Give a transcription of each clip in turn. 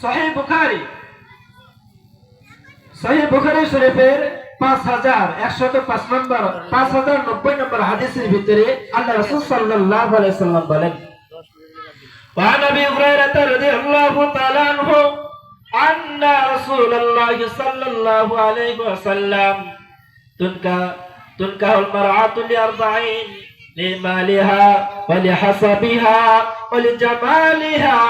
সহিহ বুখারী শরীফের 5105 নম্বর 5090 নম্বর হাদিসের ভিতরে আল্লাহ রাসূল সাল্লাল্লাহু আলাইহি ওয়াসাল্লাম বলেন وعن ابي هريره رضي الله تعالى عنه ان رسول الله صلى الله عليه وسلم تنكح المرأة لأربعين: لمالها ولحسبها ولجمالها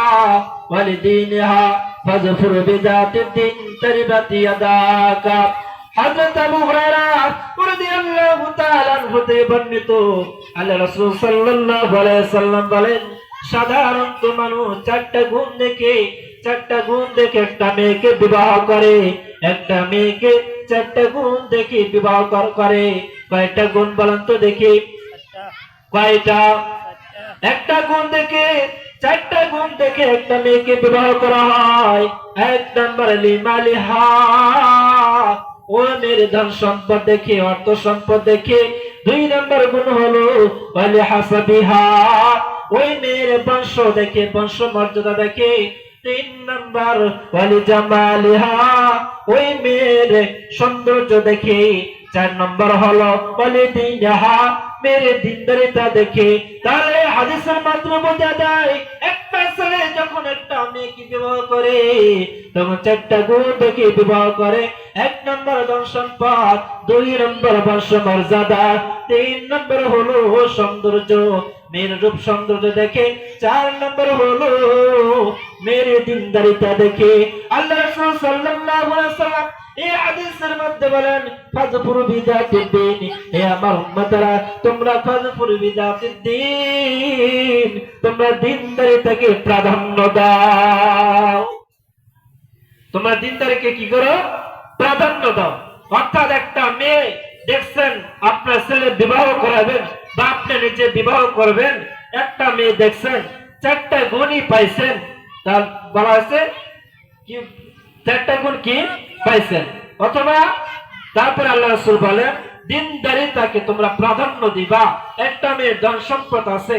ولدينها فاظفر بذات الدين تربت يداك। হযরত আবু হুরায়রা রাদিয়াল্লাহু তাআলা আনহু থেকে বর্ণিত আল্লাহ রাসূল সাল্লাল্লাহু আলাইহি ওয়াসাল্লাম বলেন, সাধারণত মানুষ চারটা গুণ দেখে একটা মেয়েকে বিবাহ করে। একটা মেয়েকে চারটা গুণ দেখে বিবাহ করে। কয়টা গুণ বলেন তো দেখি? কয়টা? একটা গুণ দেখে, চারটা গুণ দেখে একটা মেয়েকে বিবাহ করা হয়। এক নম্বর লিমালিহা, ও মেয়ের ধন সম্পদ দেখে, অর্থ সম্পদ দেখে। দুই নম্বর গুণ হলো ওয়ালিহাসাবিহা, ওই মেয়ের বংশ দেখে, বংশ মর্যাদা দেখে। তিন নম্বর ওয়ালিজামালিহা, ওই মেয়ের সৌন্দর্য দেখে। চার নম্বর হলো ওয়ালিদিনহা, মেয়ের দিনদারিতা দেখে। তাহলে হাদিসের মাধ্যমে বোঝা যায় একটা ছেলে যখন একটা মেয়েকে বিবাহ করে তখন চারটা গুণ দেখে বিবাহ করে। এক নম্বর ধন সম্পদ, দুই নম্বর বংশ মর্যাদা, তিন নম্বর হলো সৌন্দর্য, মেয়ের রূপ সৌন্দর্য দেখে। চার নম্বর হলো মেয়ের দিনদারিতা দেখে। আল্লাহ রাসূল সাল্লাল্লাহু আলাইহি ওয়াসাল্লাম এই হাদিসের মধ্যে বলেন, ফাযফুরু বিযাতিদ্দীন, হে আমার উম্মতরা, তোমরা ফাযফুরু বিযাতিদ্দীন, তোমরা দিনদারিতাকে প্রাধান্য দাও। তোমরা দিনদারিকে কি করো? প্রাধান্য দাও। অর্থাৎ একটা মেয়ে দেখছেন আপনার ছেলে বিবাহ করাবেন বা আপনি নিজে বিবাহ করবেন, একটা মেয়ে দেখছেন চারটা গুণই পাইছেন, তার বলা হয়েছে কি চারটা গুণ কি পাইছেন। অথবা তারপরে আল্লাহ রাসূল বলেন দিনদারিতাকে তোমরা প্রাধান্য দিবা। একটা মেয়ের ধন সম্পদ আছে,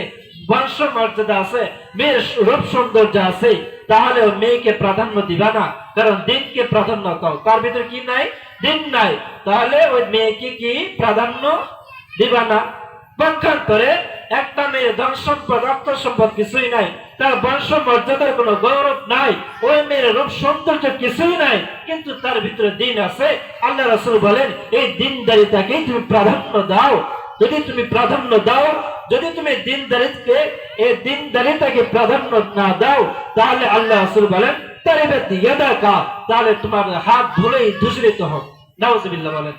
বংশ মর্যাদা আছে, মেয়ের রূপ সৌন্দর্য আছে, তাহলে ওই মেয়েকে প্রাধান্য দিবা না, কারণ দিনকে প্রাধান্য দাও। তার ভিতরে কি নাই? দিন নাই, তাহলে ওই মেয়েকে কি প্রাধান্য দিবা না। পক্ষান্তরে একটা মেয়ের ধন সম্পদ, অর্থ সম্পদ কিছুই নাই, তার বংশ মর্যাদার কোনো গৌরব নাই, ওই মেয়ের রূপ সৌন্দর্য কিছুই নাই, কিন্তু তার ভিতরে দিন আছে। আল্লাহ রাসূল বলেন এই দিনদারিতাকে তুমি প্রাধান্য দাও। যদি তুমি প্রাধান্য দাও, যদি তুমি দিনদারিতাকে প্রাধান্য না দাও, তাহলে আল্লাহ রাসূল বলেন তারিবাত ইয়াদাকা, তাহলে তোমার হাত ধুলেই ধূসরিত হবে। নাউযুবিল্লাহ বলেন।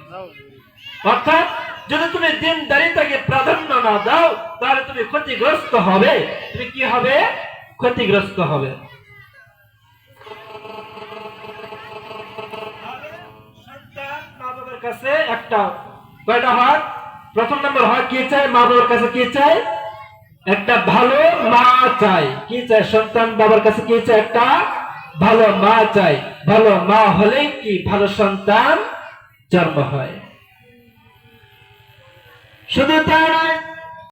অর্থাৎ যদি তুমি দিনদারিতাকে প্রাধান্য না দাও, তাহলে তুমি ক্ষতিগ্রস্ত হবে। তুমি কি হবে? ক্ষতিগ্রস্ত হবে। সন্তান মা বাবার কাছে একটা কয়টা হয়? প্রথম নম্বর হয় কি চাই? মা বাবার কাছে কি চাই? একটা ভালো মা চাই। কি চাই? সন্তান বাবার কাছে কি চাই? একটা ভালো মা চাই। ভালো মা হলেই কি ভালো সন্তান জন্ম হয়। শুধু তাই নয়,